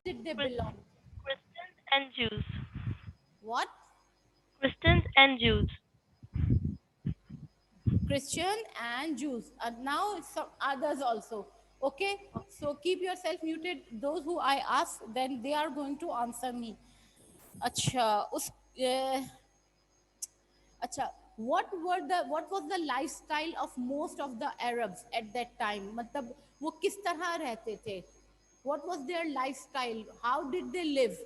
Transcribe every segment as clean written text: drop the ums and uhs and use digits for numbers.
did they belong? Christians and Jews. What? Christians and Jews. Christian and Jews. Now some others also. Okay, so keep yourself muted. Those who I ask, then they are going to answer me. अच्छा उस अच्छा what was the lifestyle of most of the Arabs at that time? मतलब वो किस तरह रहते थे? What was their lifestyle? How did they live?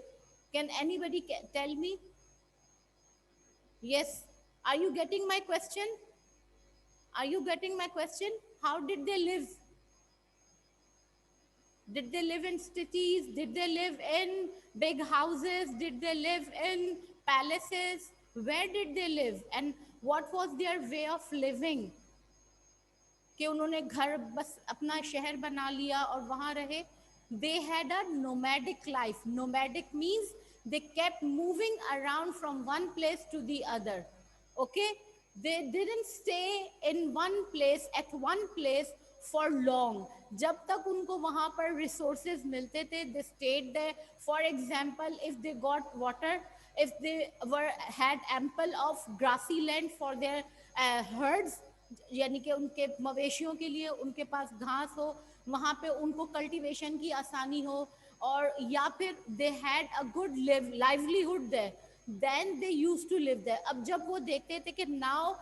Can anybody tell me? Yes. Are you getting my question? Are you getting my question? How did they live? Did they live in cities? Did they live in big houses? Did they live in palaces? Where did they live? And what was their way of living? कि उन्होंने घर बस अपना शहर बना लिया और वहां रहे. They had a nomadic life. Nomadic means they kept moving around from one place to the other. Okay, they didn't stay in one place at one place for long. जब तक उनको वहां पर resources मिलते थे, they stayed there. For example, if they got water, if they had ample of grassy land for their herds, यानी कि उनके मवेशियों के लिए उनके पास घास हो, वहां पे उनको कल्टीवेशन की आसानी हो, और या फिर they had a good livelihood there, then they used to live there. अब जब वो देखते थे कि now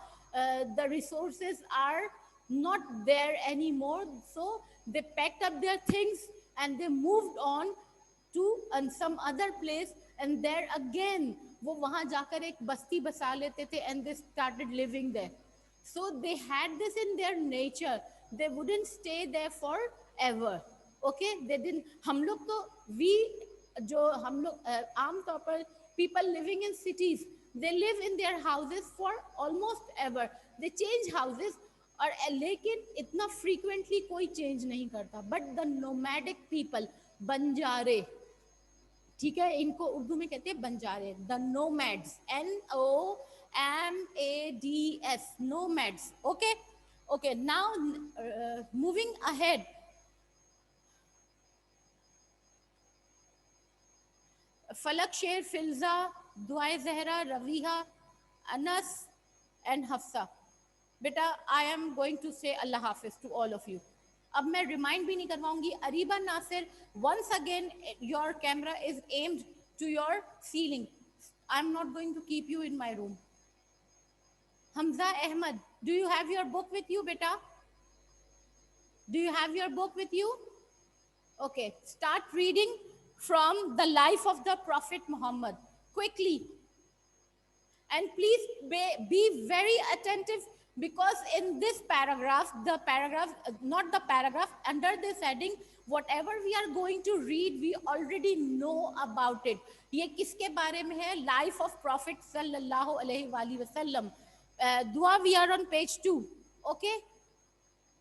the resources are not there anymore, so they packed up their things and they moved on to some other place, and there again वो वहां जाकर एक बस्ती बसा लेते थे and they started living there. So they had this in their nature. They wouldn't stay there forever. Okay, they didn't. हम लोग तो we जो हम लोग आम तौर पर people living in cities, they live in their houses for almost ever. They change houses, और लेकिन इतना frequently कोई change नहीं करता. But the nomadic people, बंजारे, ठीक है, इनको उर्दू में कहते हैं बंजारे, the nomads, NOMADS, nomads. Okay, okay, now moving ahead. Falak Sher, Filza, Duae Zehra, Raviha, Anas and Hafsa. बेटा I am going to say Allah हाफिज टू ऑल ऑफ यू. अब मैं रिमाइंड भी नहीं करवाऊंगी. Areeba Nasir, once again your camera is aimed to your ceiling. I am not going to keep you in my room. Hamza Ahmed, do you have your book with you बेटा? Do you have your book with you? Okay, start reading from the life of the Prophet Muhammad quickly. And please be very attentive, because in this paragraph, the paragraph, not the paragraph, under this heading, whatever we are going to read, we already know about it. ये किसके बारे में है? Life of Prophet sallallahu alaihi wasallam. Dua, we are on page 2. Okay.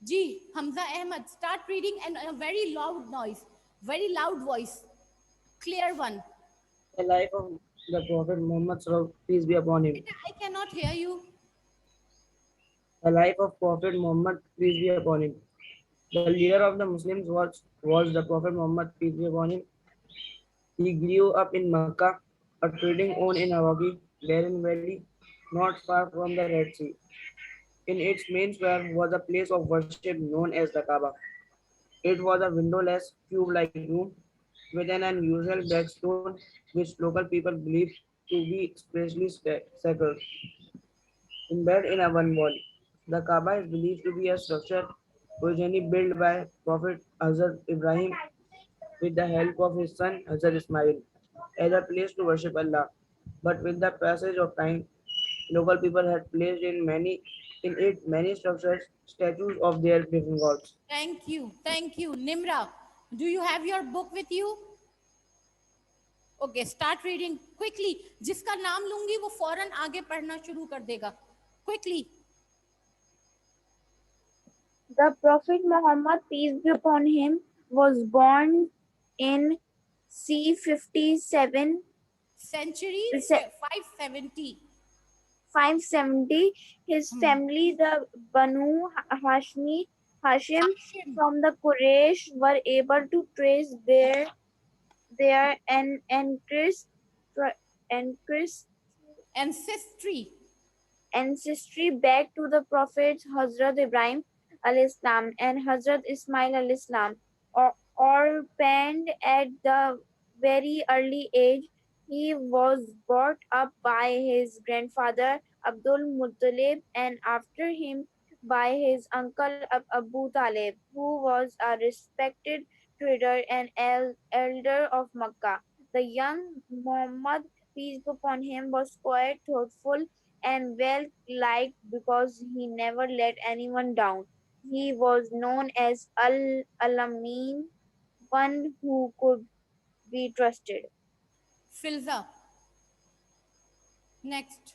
Ji, Hamza Ahmad, start reading, and a very loud noise, very loud voice, clear one. The life of the Prophet Muhammad, peace be upon him. I cannot hear you. The life of Prophet Muhammad, peace be upon him. The leader of the Muslims was the Prophet Muhammad, peace be upon him. He grew up in Makkah, a trading own in a rocky, barren valley, not far from the Red Sea. In its main square was a place of worship known as the Kaaba. It was a windowless, cube-like room with an unusual black stone which local people believed to be especially sacred. Embedded in a one wall, the Kaaba is believed to be a structure originally built by Prophet Hazrat Ibrahim with the help of his son Hazrat Ismail as a place to worship Allah. But with the passage of time, local people had placed in it many structures, statues of their different gods. Thank you, Nimra. Do you have your book with you? Okay, start reading quickly. जिसका नाम लूंगी वो फौरन आगे पढ़ना शुरू कर देगा. Quickly. The Prophet Muhammad, peace be upon him, was born in C57 Century 570. 570. His family, the Banu Hashim Hashim. from the Quraysh, were able to trace their their ancestry Ancestry. ancestry back to the Prophet Hazrat Ibrahim al-Islam and Hazrat Ismail al-Islam. Orphaned at the very early age, he was brought up by his grandfather Abdul Muttalib and after him by his uncle Abu Talib, who was a respected trader and elder of Makkah. The young Muhammad, peace be upon him, was quite thoughtful and well liked because he never let anyone down. He was known as Al Alamin, one who could be trusted. Filza. Next.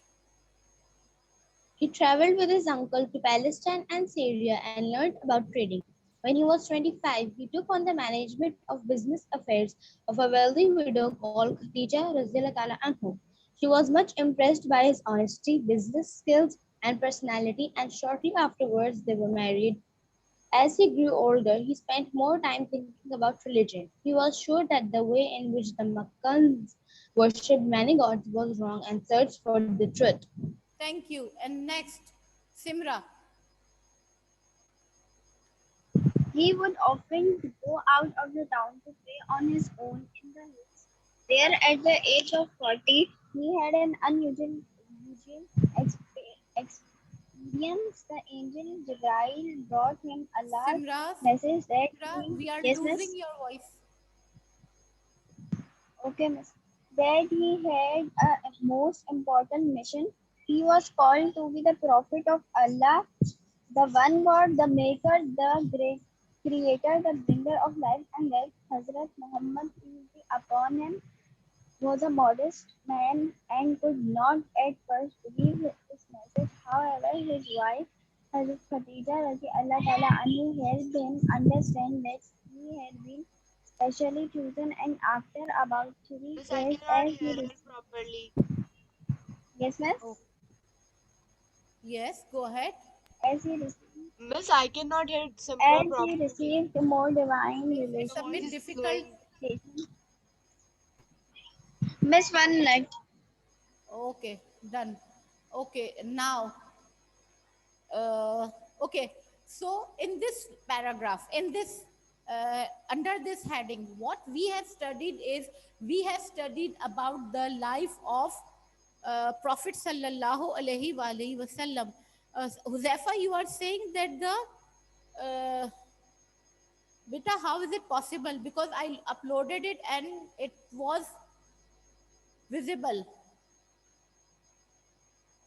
He traveled with his uncle to Palestine and Syria and learned about trading. When he was 25, he took on the management of business affairs of a wealthy widow called Khadija Radhiyallahu Ta'ala Anhu. She was much impressed by his honesty, business skills, and personality, and shortly afterwards they were married. As he grew older, he spent more time thinking about religion. He was sure that the way in which the Meccans worshipped many gods was wrong and searched for the truth. Thank you. And next, Simra. He would often go out of the town to pray on his own in the hills. There, at the age of 40, he had an unusual experience. The angel Jibreel brought him Allah's Simra. message that Simra, we are yes, losing miss. your voice. Okay, miss. That he had a most important mission. He was called to be the prophet of Allah, the one God, the maker, the great creator, the bringer of life and death. Hazrat Muhammad, peace be upon him, was a modest man and could not at first believe his message. However, his wife, Hazrat Khadija Allah Ta'ala Anhu, helped him understand that he had been specially chosen and after about 3 Miss, I years cannot as he hear it received. properly. Yes, miss? Oh, yes, go ahead. As he received. Miss, I cannot hear Simra As he properly. received more divine It's a Your voice bit is difficult. slowing. Miss, 1 minute. Okay, done. Okay, now, okay. So in this paragraph, in this under this heading, what we have studied is we have studied about the life of Prophet sallallahu alaihi wasallam. Huzaifa, you are saying that the beta, how is it possible? Because I uploaded it and it was visible.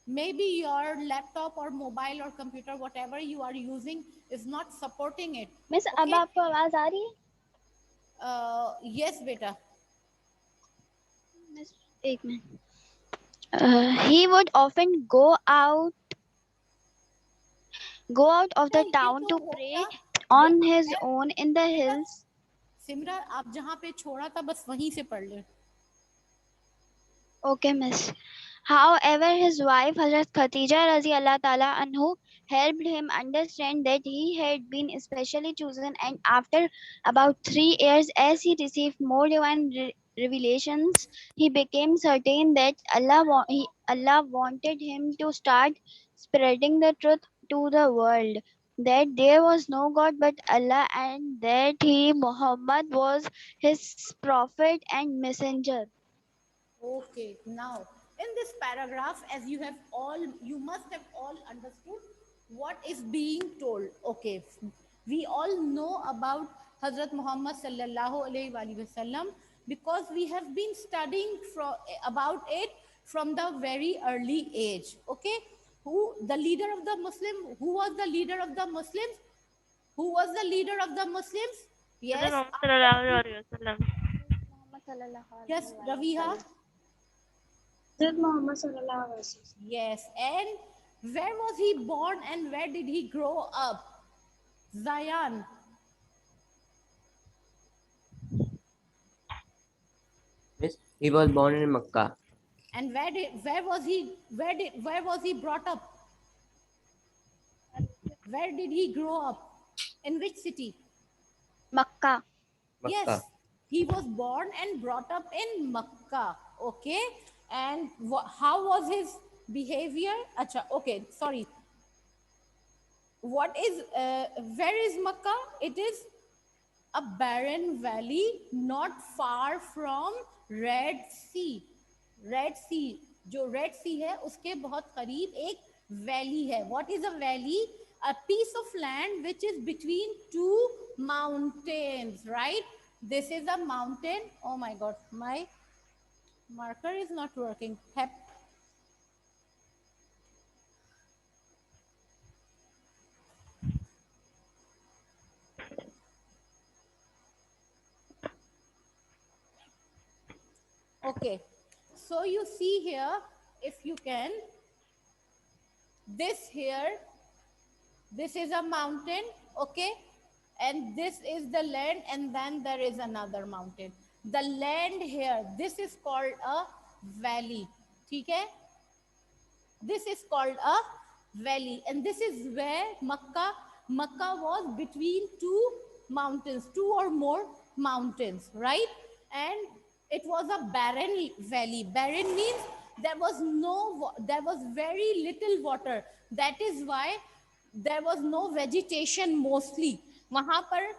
Maybe your laptop or mobile or computer, whatever you are using, is not supporting it. Miss अब Okay. आपको आवाज आ रही है? Yes, beta. Miss 1 minute. He would often go out of the ये town जो to हो pray गया, on ये his है, own in the hills. सिमरा आप जहाँ पे छोड़ा था बस वहीं से पढ़ ले. Okay, miss. However, his wife Hazrat Khatija Allah Ta'ala Anhu helped him understand that he had been especially chosen and after about 3 years as he received more divine revelations, he became certain that Allah wanted him to start spreading the truth to the world. That there was no God but Allah and that he Muhammad was his prophet and messenger. Okay, now in this paragraph, as you must have all understood what is being told. Okay, we all know about Hazrat Muhammad sallallahu alaihi wasallam because we have been studying about it from the very early age. Okay, who the leader of the Muslim? Who was the leader of the Muslims? Who was the leader of the Muslims? Prophet Yes, Muhammad sallallahu alaihi wasallam. Muhammad sallallahu yes, alaihi Raviha. wasallam. Hazrat Muhammad sallallahu alaihi wasallam. Yes, and where was he born and where did he grow up? Zayan. Yes, he was born in Makkah. And where was he brought up? Where did he grow up? In which city? Makkah. Yes. Makkah. He was born and brought up in Makkah. Okay. And how was his behavior? Acha, okay, sorry. What is, where is Makkah? It is a barren valley not far from Red Sea. Red Sea, जो Red Sea है उसके बहुत करीब एक valley है. What is a valley? A piece of land which is between two mountains, right? This is a mountain. Oh my God, my marker is not working. Okay, so you see here, if you can, this here, this is a mountain, okay, and this is the land, and then there is another mountain. The land here, this is called a valley. Okay, this is called a valley, and this is where Makkah was between two mountains, two or more mountains, right? And it was a barren valley. Barren means there was very little water. That is why there was no vegetation mostly. वहां पर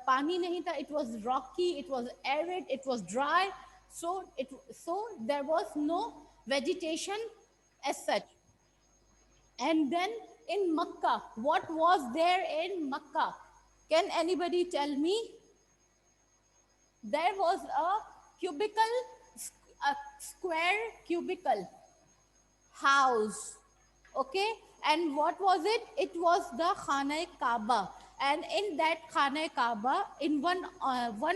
पानी नहीं था. It was rocky, it was arid, it was dry, so there was no vegetation as such. And then in Makkah, what was there in Makkah? Can anybody tell me? There was a square cubicle house. Okay, and what was it? It was the Khana Kaaba. And in that Khana Kaaba, in one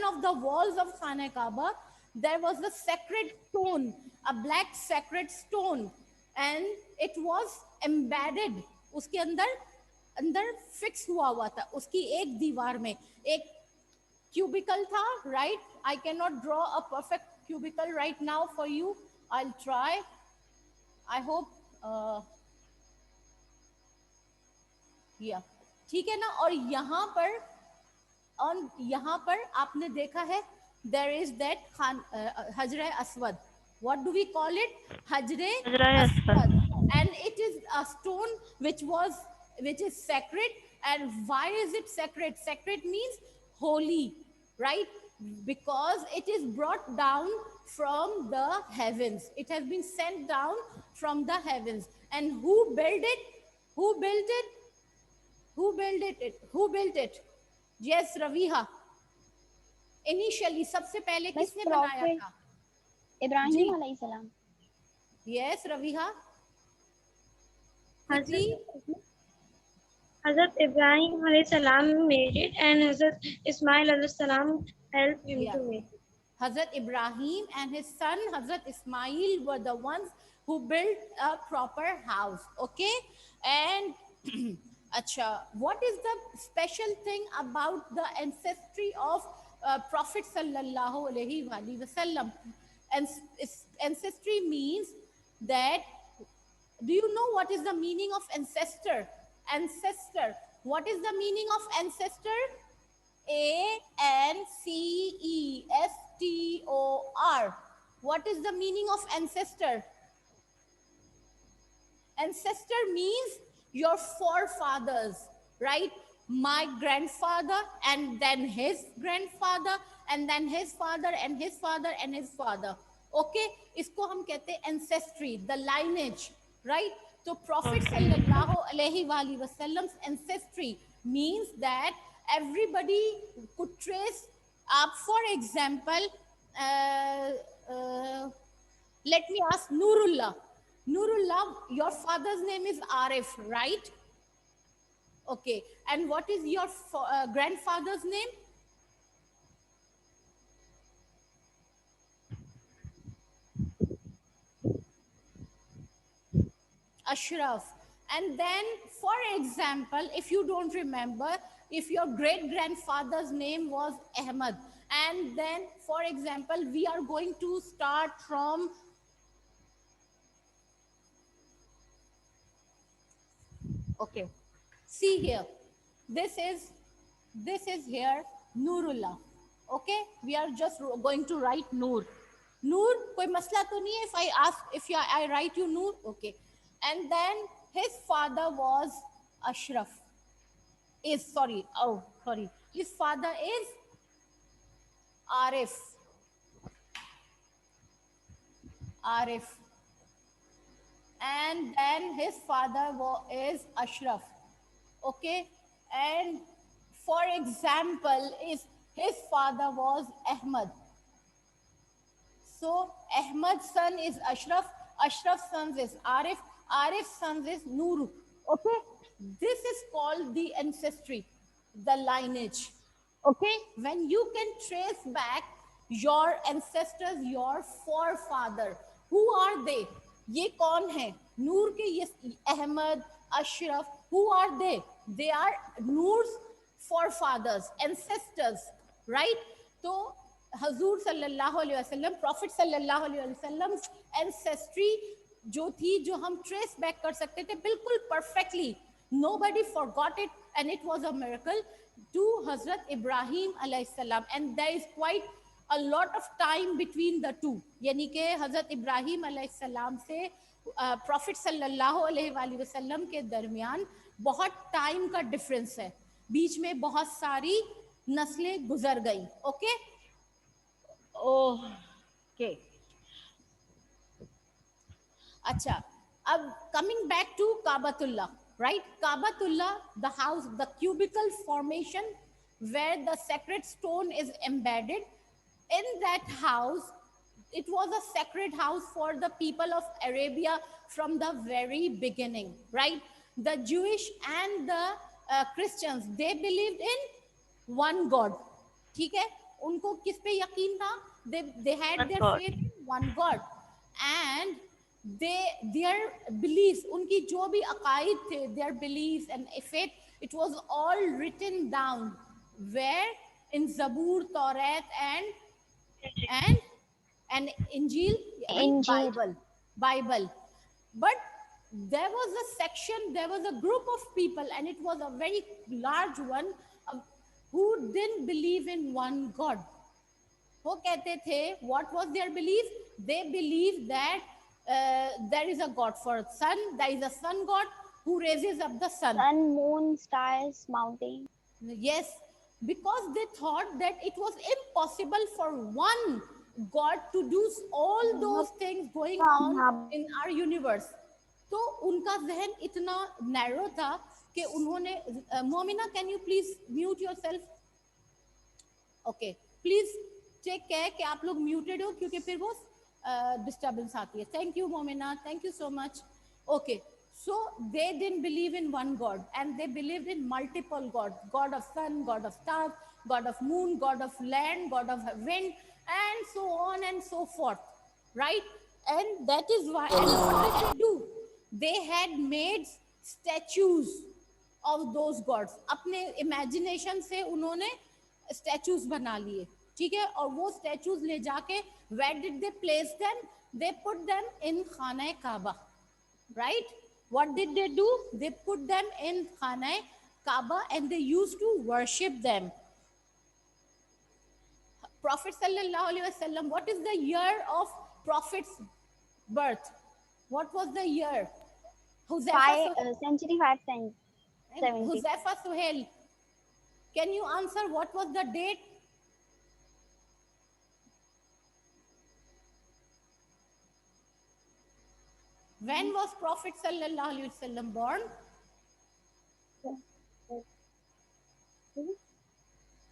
of the walls of Khana Kaaba, there was a sacred stone, a black sacred stone, and it was embedded. उसके अंदर fix हुआ था. उसकी एक दीवार में एक cubicle था, right? I cannot draw a perfect cubicle right now for you. I'll try. I hope. Yeah. ठीक है ना. और यहाँ पर आपने देखा है, there is that Hajr Aswad. What do we call it? Hajr Aswad. And it is a stone which is sacred. And why is it sacred? Sacred means holy, right? Because it is brought down from the heavens. It has been sent down from the heavens. And who built it? Who built it? Who built it? Yes, Raviha. Initially, सबसे पहले किसने बनाया था? इब्राहिम अलैहि सलाम. Yes, Raviha. Hazrat Ibrahim alayhi salam made it, and Hazrat Ismail alayhi salam helped him to make it. Hazrat Ibrahim and his son Hazrat Ismail were the ones who built a proper house. Okay, and Acha, what is the special thing about the ancestry of Prophet sallallahu alaihi wasallam? And ancestry means that, do you know what is the meaning of ancestor? Ancestor. What is the meaning of ancestor? ANCESTOR. What is the meaning of ancestor? Ancestor means your forefathers, right? My grandfather, and then his grandfather, and then his father, and his father, and his father. Okay, इसको हम कहते हैं ancestry, the lineage, right? So Prophet sallallahu alaihi wasallam's ancestry means that everybody could trace up. For example, let me ask Nurullah. Nurullah, your father's name is Arif, right? Okay. And what is your grandfather's name? Ashraf. And then, for example, if you don't remember, if your great-grandfather's name was Ahmad, and then, for example, we are going to start from okay. See here. This is here Nurullah. Okay, we are just going to write Noor. Noor, कोई मसला तो नहीं है if I ask, if I write you Noor? Okay. And then his father was Ashraf. Sorry. His father is Arif. Arif. And then his father is Ashraf. Okay. And for example, if his father was Ahmad, so Ahmad's son is Ashraf, Ashraf's son is Arif, Arif's son is Nuru. Okay, this is called the ancestry, the lineage. Okay, when you can trace back your ancestors, your forefather, who are they? ये कौन है? नूर के ये Ahmad, Ashraf, who are they? They are Noor's forefathers, ancestors, right? तो हजूर सल्लल्लाहु अलैहि वसल्लम, profit सल्लल्लाहु अलैहि वसल्लम एंसेस्ट्री जो थी, जो हम ट्रेस बैक कर सकते थे बिल्कुल perfectly, nobody forgot it and it was a miracle to Hazrat Ibrahim alayhi salam, and there is quite a lot of time between the two, यानी कि हजरत इब्राहिम alayhi salam से प्रॉफिट सल्लल्लाहु अलैहि वसल्लम के दरमियान बहुत टाइम का डिफरेंस है, बीच में बहुत सारी नस्लें गुजर गई. ओके ओके अच्छा, अब coming back to Kabatullah, right? Kabatullah, the house, the cubical formation where the sacred stone is embedded. In that house, it was a sacred house for the people of Arabia from the very beginning, right? The Jewish and the Christians, they believed in one God. ठीक है, उनको किस पे यकीन था? They had their faith in one God, and their beliefs, उनकी जो भी अकायद थे, their beliefs and faith, it was all written down where in Zabur, Taurat and Injil, Bible. But there was a section, there was a group of people, and it was a very large one, who didn't believe in one God. वो कहते थे, what was their belief? They believed that there is a God for sun, there is a sun God who raises up the sun. Sun, moon, stars, mountain. Yes, because they thought that it was impossible for one God to do all those things going on in our universe. तो उनका जहन इतना narrow था कि उन्होंने, Momina, can you please mute yourself? Okay, please take care कि आप लोग muted हो, क्योंकि फिर वो disturbance आती है. Thank you, Momina. Thank you so much. Okay, so they didn't believe in one God, and they believed in multiple gods: God of sun, God of stars, God of moon, God of land, God of wind, and so on and so forth, right? And that is why, and what did they do? They had made statues of those gods. अपने imagination से उन्होंने statues बना लिए, ठीक है? और वो statues ले जाके, where did they place them? They put them in Khana Kaaba, right? What did they do? They put them in Khana Kaaba and they used to worship them. Prophet sallallahu alaihi wasallam, what is the year of Prophet's birth? What was the year? Century 570. Huzaifa Suhail, can you answer what was the date? When was Prophet sallallahu alaihi wasallam born?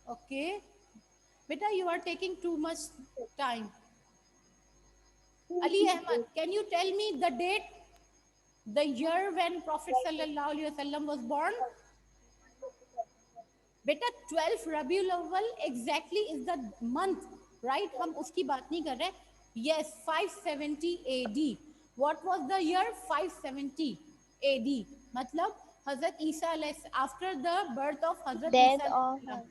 Okay, beta, you are taking too much time. Ali Ahmad, can you tell me the date, the year when Prophet sallallahu alaihi wasallam was born? Beta, 12 Rabiul Awwal exactly is the month, right? हम उसकी बात नहीं कर रहे. Yes, 570 AD. What was the year? 570 AD. मतलब Hazrat Isa, after the birth of Hazrat Isa,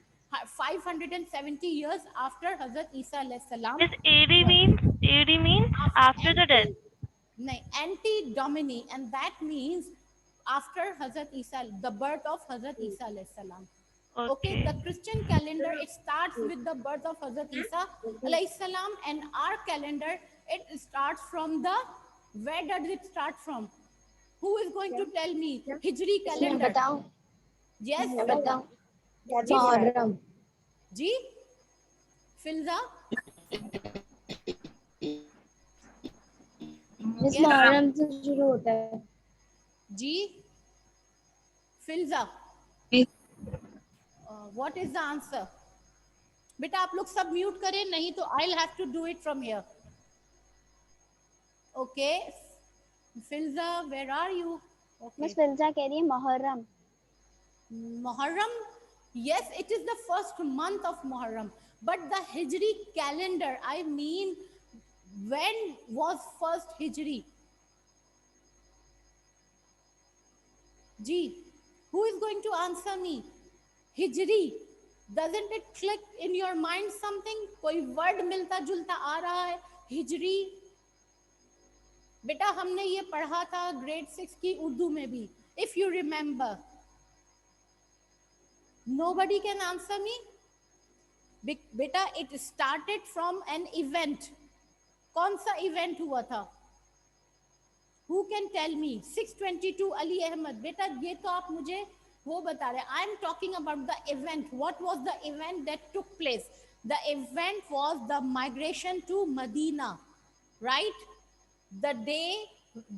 570 years after Hazrat Isa alayhi salam. This AD means after the death. No, anti-domini, and that means after Hazrat Isa, the birth of Hazrat Isa alayhi salam. Okay, the Christian calendar, it starts with the birth of Hazrat Isa alayhi salam, and our calendar, it starts from the, where does it start from? Who is going to tell me? Hijri मैं calendar. बताऊं Yes. मैं बताऊं जी मुहर्रम जी Filza. Miss Yes. Muharram से शुरू होता है जी Filza. What is the answer? बेटा आप लोग सब म्यूट करें, नहीं तो I'll have to do it from here. Okay. Filza, where are you? Miss Okay. Filza कह रही है Muharram. Muharram, yes, it is the first month of Muharram. But the Hijri calendar, I mean, when was first Hijri? Ji, who is going to answer me? Hijri, doesn't it click in your mind something? कोई word मिलता जुलता आ रहा है? Hijri. बेटा हमने ये पढ़ा था ग्रेड 6 की उर्दू में भी. If you remember. Nobody can answer me? बेटा it started from an event. कौन सा event हुआ था? Who can tell me? 622 Ali Ahmed. बेटा ये तो आप मुझे वो बता रहे. I am talking about the event. What was the event that took place? The event was the migration to Medina, right? The day,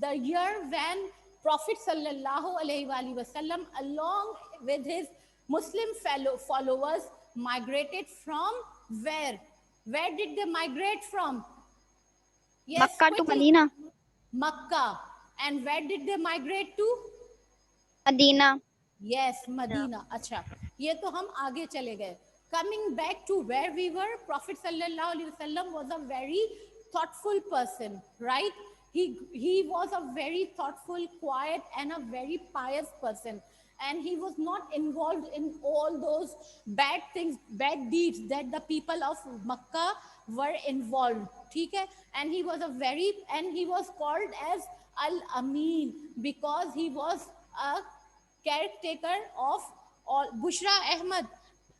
the year when Prophet sallallahu alaihi wasallam, along with his Muslim fellow followers, migrated from where? Where did they migrate from? Yes, Makkah to quickly. Medina. Makkah. And where did they migrate to? Medina. Yes, Medina. अच्छा, ये तो हम आगे चले गए. Coming back to where we were, Prophet sallallahu alaihi wasallam was a very thoughtful person, right? He was a very thoughtful, quiet, and a very pious person. And he was not involved in all those bad things, bad deeds that the people of Makkah were involved. ठीक है? And he was called as Al-Amin because he was a caretaker of all. Bushra Ahmed,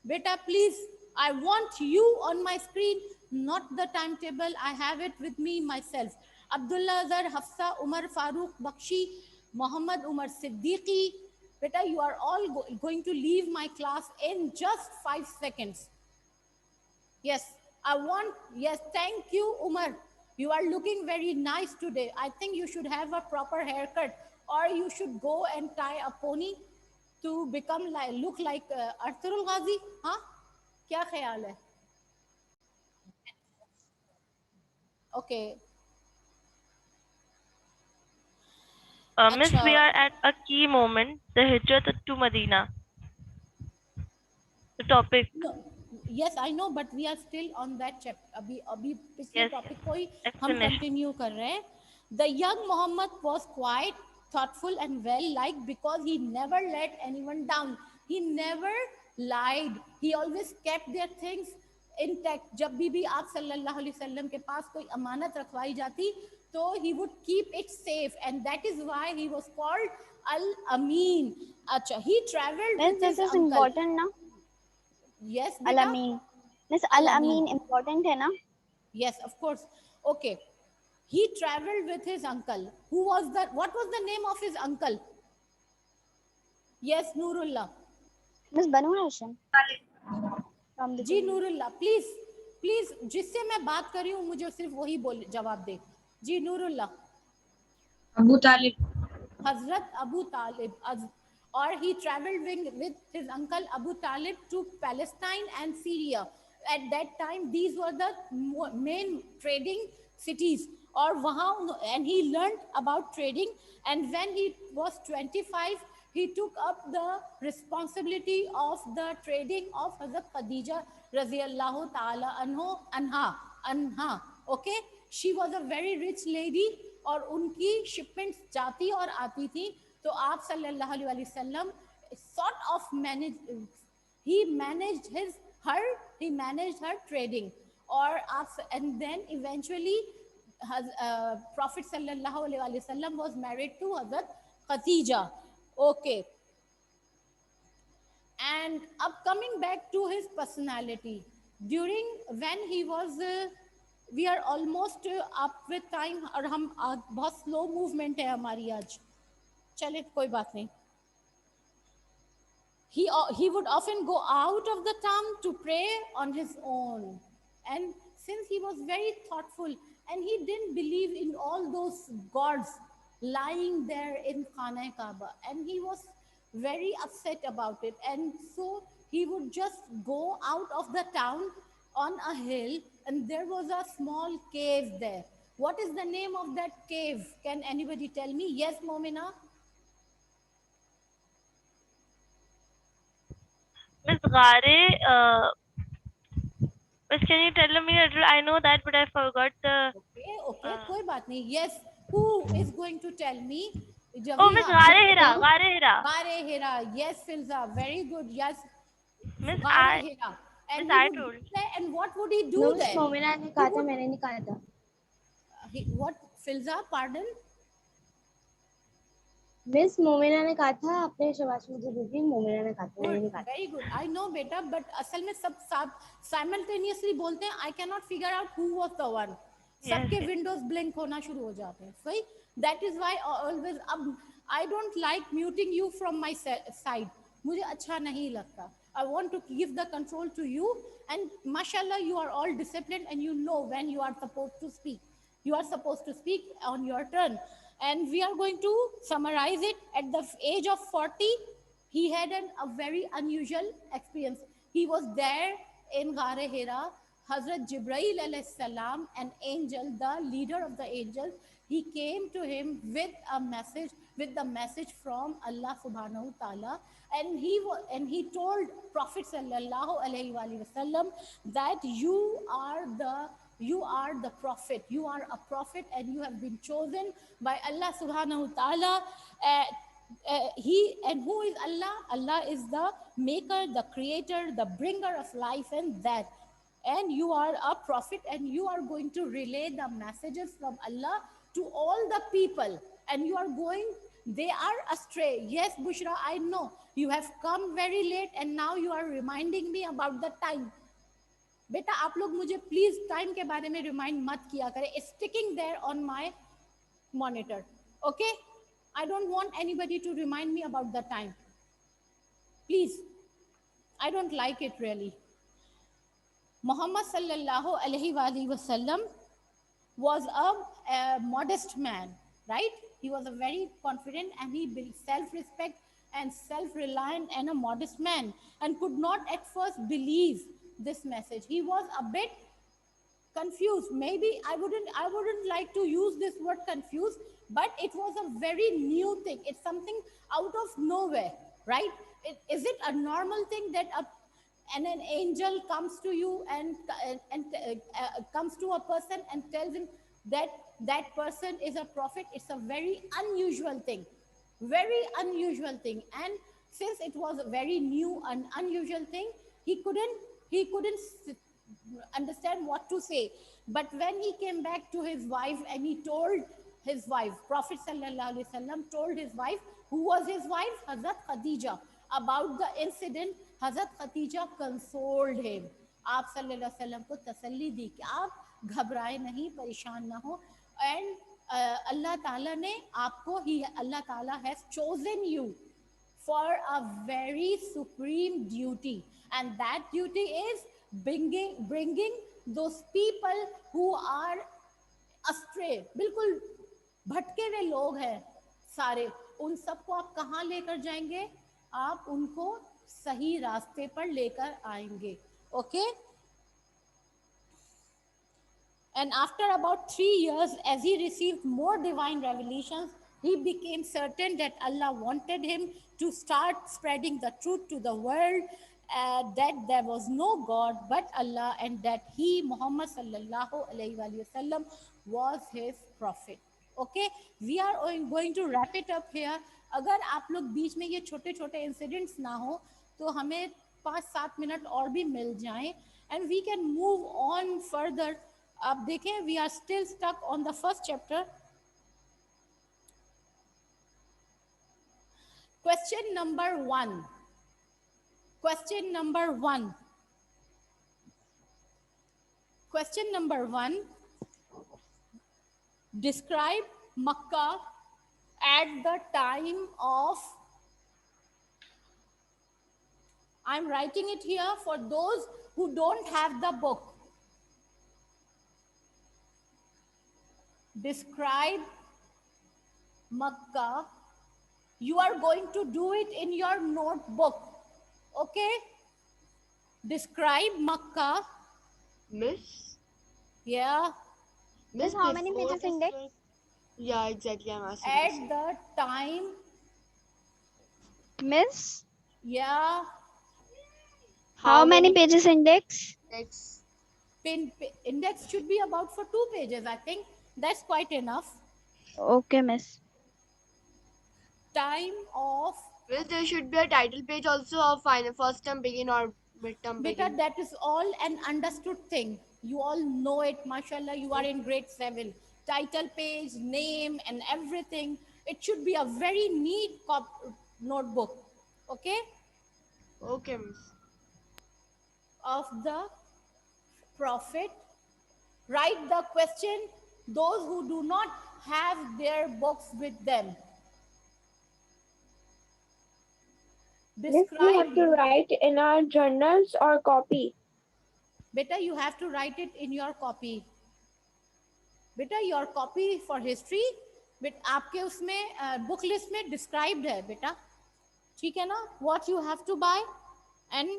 beta, please, I want you on my screen, not the timetable. I have it with me myself. Abdullah Azhar, Hafsa, Umar Farooq, Bakshi, Muhammad Umar Siddiqui. Beta, you are all going to leave my class in just 5 seconds. Yes, yes, thank you, Umar. You are looking very nice today. I think you should have a proper haircut, or you should go and tie a pony to look like Arthurul Ghazi. Huh? क्या ख्याल है? Okay. Miss, we are at a key moment, the Hijrat to Medina. The topic. No. Yes, I know, but we are still on that chapter. अभी पिछले Yes, topic को ही हम explanation. Continue कर रहे हैं. The young Muhammad was quiet, thoughtful, and well-liked because he never let anyone down. He never lied. He always kept their things intact. जब भी आप सल्लल्लाहु अलैहि वसल्लम के पास कोई अमानत रखवाई जाती, तो he would keep it safe, and that is why he was called Al-Amin. अच्छा, he traveled Miss, with this his is uncle. important ना. Yes, beta. Al-Amin. Miss, Al-Amin important है ना. Yes, of course. Okay. He traveled with his uncle. What was the name of his uncle? Yes, Nurullah. Miss Banu Hashim. जी Nurullah, please जिससे मैं बात कर रही हूँ मुझे सिर्फ वही जवाब दे. जी नूरुल्लाह. अबू तालिब. Hazrat Abu Talib. Or he traveled with his uncle Abu Talib to Palestine and Syria. At that time, these were the main trading cities. Or and he learned about trading. And when he was 25, he took up the responsibility of the trading of Hazrat Khadija Raziyallahu Ta'ala Anha. Okay? She was a very rich lady और उनकी shipments जाती और आती थी. तो आप सल्लल्लाहु अलैहि वसल्लम sort of he managed her trading. And then eventually Prophet sallallahu alaihi wasallam was married to Hazrat Khadija. Okay. And up coming back to his personality, during when he was we are almost up with time, और हम बहुत slow movement है हमारी आज, चले कोई बात नहीं. He would often go out of the town to pray on his own. And since he was very thoughtful and he didn't believe in all those gods lying there in Khana Kaaba, and he was very upset about it. And so he would just go out of the town on a hill, and there was a small cave there. What is the name of that cave? Can anybody tell me? Yes, Momina? Miss Gare, Miss, can you tell me a little? I know that, but I forgot the. Okay, कोई बात नहीं. Yes, who is going to tell me? Oh, Miss Gare Hira, Gare Hira. Gare Hira. Yes, Filza, very good. Yes, Miss, Gare Hira. And Miss, he I would told. go there, and what would he do No, there? Momina ने कहा था, मैंने नहीं कहा था. What, Filza? Pardon? Miss Momina ने कहा था, आपने शबाश मुझे दीदी, मोमिना ने कहा था, मैंने नहीं Good, कहा था. very good. I know, beta, but असल में सब simultaneously बोलते हैं. I cannot figure out who was the one. सबके Yes. windows blink होना शुरू हो जाते हैं. सही? That is why always अब I don't like muting you from my side. मुझे अच्छा नहीं लगता. I want to give the control to you, and mashallah, you are all disciplined and you know when you are supposed to speak. You are supposed to speak on your turn. And we are going to summarize it. At the age of 40, he had a very unusual experience. He was there in Ghar Hira. Hazrat Jibreel alayhi salam, an angel, the leader of the angels, he came to him with a message, with the message from Allah subhanahu wa ta'ala. And he told Prophet sallallahu alaihi wasallam that you are the prophet. You are a prophet and you have been chosen by Allah subhanahu wa ta'ala. Who is Allah? Allah is the maker, the creator, the bringer of life and death. And you are a prophet and you are going to relay the messages from Allah to all the people. And you are going, they are astray. Yes, Bushra, I know. You have come very late and now you are reminding me about the time. बेटा आप लोग मुझे please time के बारे में remind मत किया करें. It's sticking there on my monitor. Okay? I don't want anybody to remind me about the time. Please. I don't like it really. Muhammad sallallahu alaihi wasallam was a modest man, right? He was a very confident and he built self-respect and self-reliant and a modest man, and could not at first believe this message. He was a bit confused. Maybe I wouldn't like to use this word confused, but it was a very new thing. It's something out of nowhere, right? Is it a normal thing that an angel comes to you and comes to a person and tells him that that person is a prophet? It's a very unusual thing, and since it was a very new and unusual thing, he couldn't understand what to say. But when he came back to his wife and he told his wife, Prophet sallallahu alaihi wasallam told his wife, who was his wife? Hazrat Khadija, about the incident. Hazrat Khadija consoled him. आप सल्लल्लाहु अलैहि वसल्लम को तसल्ली दी कि आप घबराए नहीं, परेशान ना हो. And Allah Ta'ala ने आपको, Allah Ta'ala has chosen you for a very supreme duty, and that duty is bringing those people who are astray, बिल्कुल भटके हुए लोग हैं सारे, उन सबको आप कहाँ लेकर जाएंगे? आप उनको सही रास्ते पर लेकर आएंगे. Okay? And after about 3 years, as he received more divine revelations, he became certain that Allah wanted him to start spreading the truth to the world, that there was no God but Allah, and that he, Muhammad sallallahu alaihi wasallam, was his prophet. Okay, we are going to wrap it up here. अगर आप लोग बीच में ये छोटे छोटे incidents ना हो तो हमें 5-7 मिनट और भी मिल जाएं, and we can move on further. आप देखें, we are still stuck on the first chapter. Question number 1. Question number 1. Question number 1. Describe Makkah at the time of, I'm writing it here for those who don't have the book. Describe Makkah. You are going to do it in your notebook. Okay? Describe Makkah. Miss? Yeah. Miss, how many before pages this index? was- Yeah, exactly. I'm asking At this. the time. Miss, Yeah. how many pages index? Next. Index should be about for 2 pages, I think. That's quite enough. Okay, miss. Time of, Miss, there should be a title page also of final first term begin or midterm because begin. that is all an understood thing. You all know it, mashallah, you are in grade 7. Title page, name and everything. It should be a very neat notebook. Okay? Okay, miss. Of the Prophet. Write the question, those who do not have their books with them. Miss, we have to write in our journals or copy. Beta, you have to write it in your copy. Beta, your copy for history, but आपके उसमें book list में described है बेटा, ठीक है ना? What you have to buy and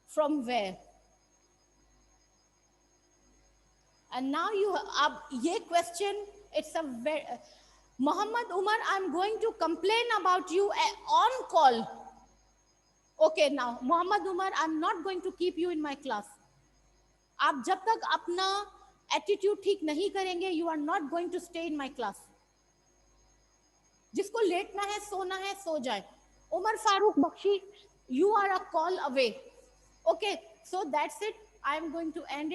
from where. And now you अब ये question, it's a very Muhammad Umar, I'm going to complain about you on call. Okay, now Muhammad Umar, I'm not going to keep you in my class. आप जब तक अपना attitude ठीक नहीं करेंगे, you are not going to stay in my class. जिसको लेटना है, सोना है, सो जाए. Umar Farooq Bakhshi, you are a call away. Okay, so that's it. I am going to end it.